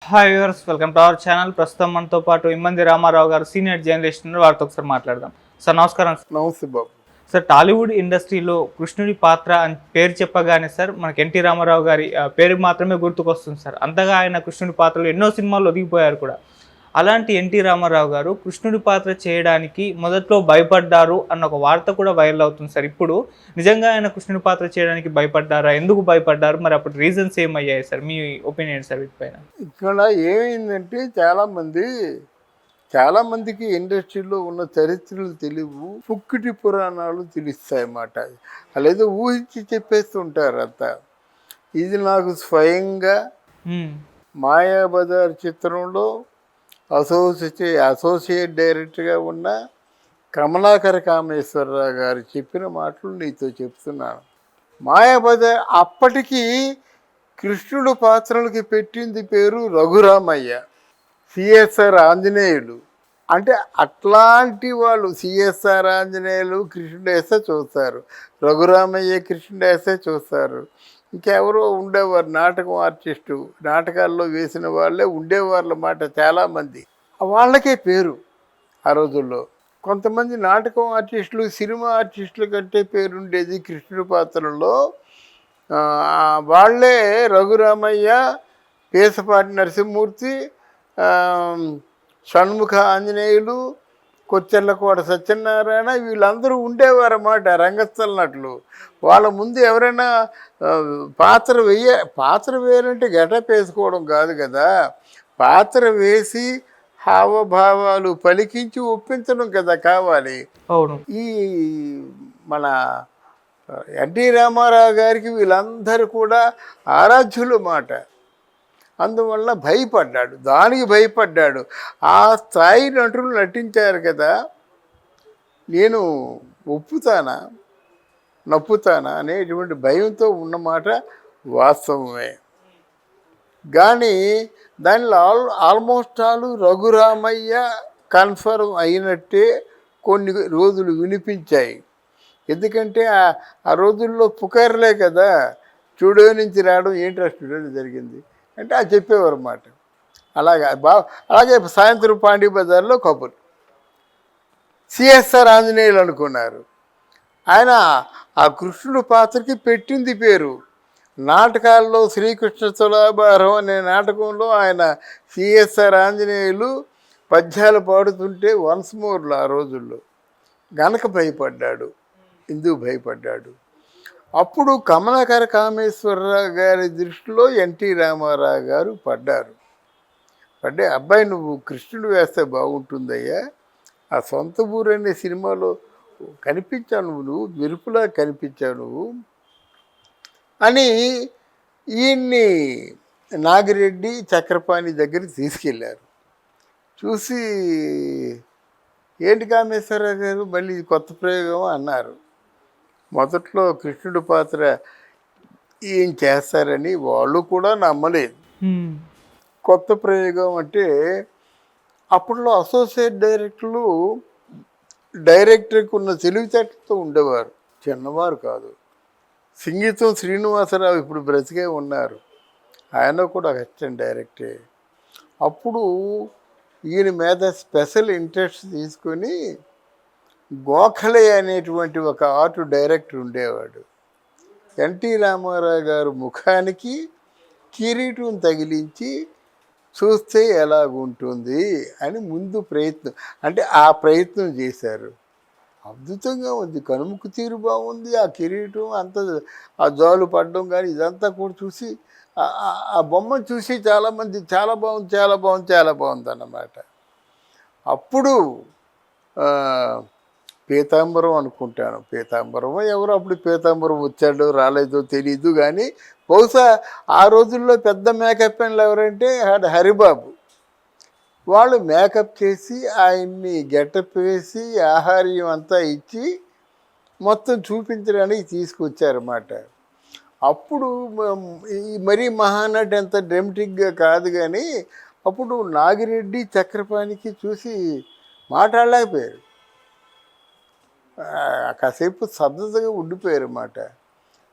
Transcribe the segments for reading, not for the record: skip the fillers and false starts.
Hi viewers, welcome to our channel. ప్రస్తుతం మనతో పాటు ఇమ్మంది రామారావు గారు సీనియర్ జర్నలిస్ట్ ఉన్నారు. వారితో ఒకసారి మాట్లాడదాం. సార్ నమస్కారం. నమస్తే బాబు. సార్, టాలీవుడ్ ఇండస్ట్రీలో కృష్ణుడి పాత్ర అని పేరు చెప్పగానే సార్ మనకి ఎన్టీ రామారావు గారి పేరు మాత్రమే గుర్తుకొస్తుంది సార్. అంతగా ఆయన కృష్ణుడి పాత్రలో ఎన్నో సినిమాలు ఒదిగిపోయారు కూడా. అలాంటి ఎన్టీ రామారావు గారు కృష్ణుడి పాత్ర చేయడానికి మొదట్లో భయపడ్డారు అన్న ఒక వార్త కూడా వైరల్ అవుతుంది సార్. ఇప్పుడు నిజంగా ఆయన కృష్ణుడి పాత్ర చేయడానికి భయపడ్డారా? ఎందుకు భయపడ్డారు? మరి అప్పుడు రీజన్స్ ఏమయ్యాయి సార్? మీ ఒపీనియన్ సార్ వీటిపైన. ఇక్కడ ఏమైందంటే చాలామందికి ఇండస్ట్రీలో ఉన్న చరిత్రలు తెలియవు, పుక్కిటి పురాణాలు తెలుస్తాయి అన్నమాట. అలాగే ఊహించి చెప్పేస్తుంటారు అంతా. ఇది నాకు స్వయంగా మాయాబజార్ చిత్రంలో అసోసియేట్ డైరెక్టర్గా ఉన్న కమలాకర కామేశ్వరరావు గారు చెప్పిన మాటలు నీతో చెప్తున్నాను. మాయాబజార్ అప్పటికి కృష్ణుడు పాత్రలకి పెట్టింది పేరు రఘురామయ్య, సిఎస్ఆర్ ఆంజనేయులు. అంటే అట్లాంటి వాళ్ళు సిఎస్ఆర్ ఆంజనేయులు కృష్ణుడు వేస్తే చూస్తారు, రఘురామయ్య కృష్ణుడు వేస్తే చూస్తారు. ఇంకెవరో ఉండేవారు నాటకం ఆర్టిస్టు, నాటకాల్లో వేసిన వాళ్ళే ఉండేవాళ్ళ మాట చాలామంది. వాళ్ళకే పేరు ఆ రోజుల్లో. కొంతమంది నాటకం ఆర్టిస్టులు, సినిమా ఆర్టిస్టుల కంటే పేరుండేది కృష్ణుడి పాత్రలో. వాళ్ళే రఘురామయ్య, పేసపాటి నరసింహమూర్తి, షణ్ముఖ ఆంజనేయులు, కొచ్చెర్లకోట సత్యనారాయణ, వీళ్ళందరూ ఉండేవారన్నమాట రంగస్థల నటులు. వాళ్ళ ముందు ఎవరైనా పాత్ర వేరంటే గెటప్ వేసుకోవడం కాదు కదా, పాత్ర వేసి హావభావాలు పలికించి ఒప్పించడం కదా కావాలి. అవును. ఈ మన ఎన్టీ రామారావు గారికి వీళ్ళందరూ కూడా ఆరాధ్యులు మాట. అందువల్ల భయపడ్డాడు, దానికి భయపడ్డాడు. ఆ స్థాయి నటులు నటించారు కదా, నేను ఒప్పుతానా నప్పుతానా అనేటువంటి భయంతో ఉన్నమాట వాస్తవమే. కానీ దానిలో ఆల్మోస్ట్ రఘురామయ్య కన్ఫర్మ్ అయినట్టే కొన్ని రోజులు వినిపించాయి. ఎందుకంటే ఆ రోజుల్లో పుకార్లే కదా, స్టూడియో నుంచి రావడం, ఏంటి స్టూడియోలో జరిగింది అంటే అది చెప్పేవారు అన్నమాట. అలాగే సాయంత్రం పాండీ బజార్లో కబుర్ సిఎస్ఆర్ ఆంజనేయులు అనుకున్నారు. ఆయన ఆ కృష్ణుడు పాత్రకి పెట్టింది పేరు. నాటకాల్లో శ్రీకృష్ణ తులాభారం అనే నాటకంలో ఆయన సిఎస్ఆర్ ఆంజనేయులు పద్యాలు పాడుతుంటే వన్స్ మోర్లు ఆ రోజుల్లో గనక భయపడ్డాడు. ఎందుకు భయపడ్డాడు? అప్పుడు కమలాకర కామేశ్వరరావు గారి దృష్టిలో ఎన్టీ రామారావు గారు పడ్డారు. అబ్బాయి నువ్వు కృష్ణుడు వేస్తే బాగుంటుందయ్యా, ఆ సొంత ఊరు అనే సినిమాలో కనిపించావు నువ్వు మెరుపులా కనిపించావు నువ్వు అని ఈయన్ని నాగిరెడ్డి చక్రపాణి దగ్గరికి తీసుకెళ్ళారు. చూసి ఏంటి కామేశ్వరరావు గారు మళ్ళీ కొత్త ప్రయోగం అన్నారు. మొదట్లో కృష్ణుడి పాత్ర ఏం చేస్తారని వాళ్ళు కూడా నమ్మలేదు. కొత్త ప్రయోగం అంటే అప్పట్లో అసోసియేట్ డైరెక్టర్కి ఉన్న తెలివితేటలతో ఉండేవారు, చిన్నవారు కాదు. సంగీతం శ్రీనివాసరావు ఇప్పుడు బ్రతికే ఉన్నారు, ఆయన కూడా అసిస్టెంట్ డైరెక్టరే. అప్పుడు ఈయన మీద స్పెషల్ ఇంట్రెస్ట్ తీసుకొని గోఖలే అనేటువంటి ఒక ఆర్ట్ డైరెక్టర్ ఉండేవాడు. ఎన్టీ రామారావు గారు ముఖానికి కిరీటం తగిలించి చూస్తే ఎలాగుంటుంది అని ముందు ప్రయత్నం, అంటే ఆ ప్రయత్నం చేశారు. అద్భుతంగా ఉంది, కనుముక్కు తీరు బాగుంది, ఆ కిరీటం అంత ఆ జాలు పడడం కానీ ఇదంతా కూడా చూసి ఆ బొమ్మను చూసి చాలామంది చాలా బాగుంది అన్నమాట. అప్పుడు పీతాంబరం అనుకుంటాను, పీతాంబరమో ఎవరో, అప్పుడు పీతాంబరం వచ్చాడో రాలేదో తెలీదు. కానీ బహుశా ఆ రోజుల్లో పెద్ద మేకప్ అని ఎవరంటే హరిబాబు. వాళ్ళు మేకప్ చేసి ఆయన్ని గెటప్ వేసి ఆహార్యం అంతా ఇచ్చి మొత్తం చూపించడానికి తీసుకొచ్చారన్నమాట. అప్పుడు మరీ మహానటి అంత డ్రమటిక్గా కాదు, కానీ అప్పుడు నాగిరెడ్డి చక్రపాణికి చూసి మాట్లాడలేకపోయారు, కాసేపు స్తబ్దతగా ఉండిపోయారు అన్నమాట.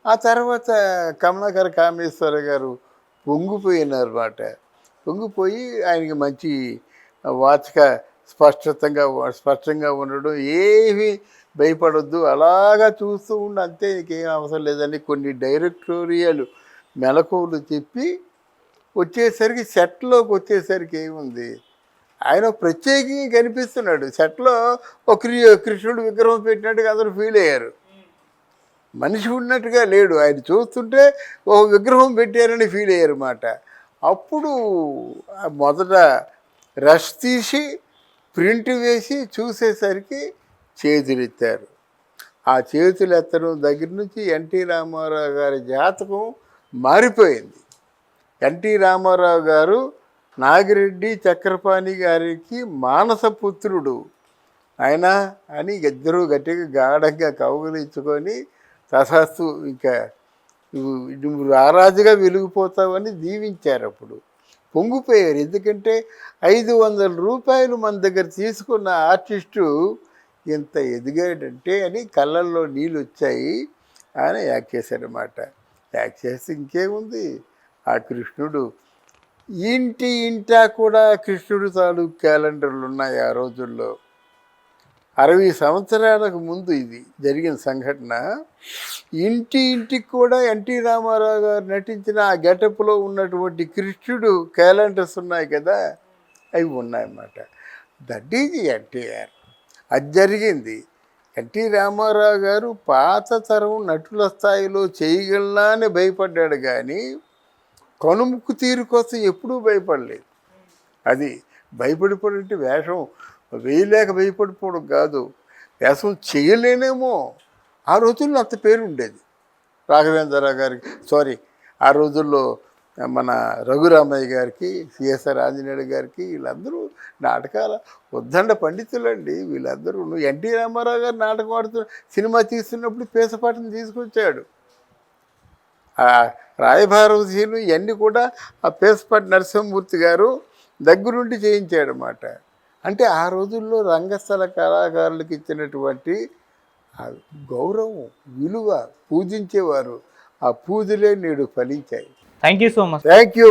ఆ తర్వాత కమలాకర కామేశ్వర గారు పొంగిపోయినారు అన్నమాట. పొంగిపోయి ఆయనకి మంచి వాచక స్పష్టంగా ఉండడం, ఏమీ భయపడొద్దు, అలాగా చూస్తూ ఉండి అంతే, ఇంకేం అవసరం లేదని కొన్ని డైరెక్టోరియల్ మెలకువలు చెప్పి వచ్చేసరికి సెట్లోకి వచ్చేసరికి ఏముంది, ఆయన ప్రత్యేకంగా కనిపిస్తున్నాడు సెట్లో. ఒక కృష్ణుడు విగ్రహం పెట్టినట్టుగా అందరూ ఫీల్ అయ్యారు. మనిషి ఉన్నట్టుగా లేడు, ఆయన చూస్తుంటే ఒక విగ్రహం పెట్టారని ఫీల్ అయ్యారు అన్నమాట. అప్పుడు మొదట రష్ తీసి ప్రింట్ వేసి చూసేసరికి చేతులెత్తారు. ఆ చేతులు ఎత్తడం దగ్గర నుంచి ఎన్టీ రామారావు గారి జాతకం మారిపోయింది. ఎన్టీ రామారావు గారు నాగిరెడ్డి చక్రపాణి గారికి మానసపుత్రుడు ఆయన అని ఇద్దరూ గట్టిగా గాఢంగా కౌగిలించుకొని తథాస్తు ఇంకా నువ్వు రారాజుగా వెలిగిపోతావని దీవించారు. అప్పుడు పొంగిపోయారు. ఎందుకంటే 500 రూపాయలు మన దగ్గర తీసుకున్న ఆర్టిస్టు ఇంత ఎదిగాడంటే అని కళ్ళల్లో నీళ్ళు వచ్చాయి. ఆయన యాక్ట్ చేశారన్నమాట. యాక్ట్ చేస్తే ఇంకేముంది, ఆ కృష్ణుడు ఇంటా కూడా కృష్ణుడు తాలూకు క్యాలెండర్లు ఉన్నాయి. ఆ రోజుల్లో 60 సంవత్సరాలకు ముందు ఇది జరిగిన సంఘటన. ఇంటికి కూడా ఎన్టీ రామారావు గారు నటించిన ఆ గెటప్లో ఉన్నటువంటి కృష్ణుడు క్యాలెండర్స్ ఉన్నాయి కదా, అవి ఉన్నాయన్నమాట. That is NTR. అది జరిగింది. ఎన్టీ రామారావు గారు పాత తరం నటుల స్థాయిలో చేయగలనా అని భయపడ్డాడు, కానీ కనుముక్కు తీరు కోసం ఎప్పుడూ భయపడలేదు. అది భయపడిపోవడంటే వేషం వేయలేక భయపడిపోవడం కాదు, వేషం చేయలేనేమో. ఆ రోజుల్లో అంత పేరు ఉండేది రాఘవేంద్రరావు గారికి, ఆ రోజుల్లో మన రఘురామయ్య గారికి, సిఎస్ఆర్ ఆంజనేయుడు గారికి, వీళ్ళందరూ నాటకాల ఉద్దండ పండితులండి వీళ్ళందరూ. ఎన్టీ రామారావు గారు నాటకం ఆడుతూ సినిమా తీస్తున్నప్పుడు పేసపాటను తీసుకొచ్చాడు. ఆ రాయభారవశీలు ఇవన్నీ కూడా ఆ పేసపాటి నరసింహమూర్తి గారు దగ్గరుండి చేయించాడు అన్నమాట. అంటే ఆ రోజుల్లో రంగస్థల కళాకారులకు ఇచ్చినటువంటి గౌరవం, విలువ, పూజించేవారు. ఆ పూజలే నేడు ఫలించాయి. Thank you so much. Thank you.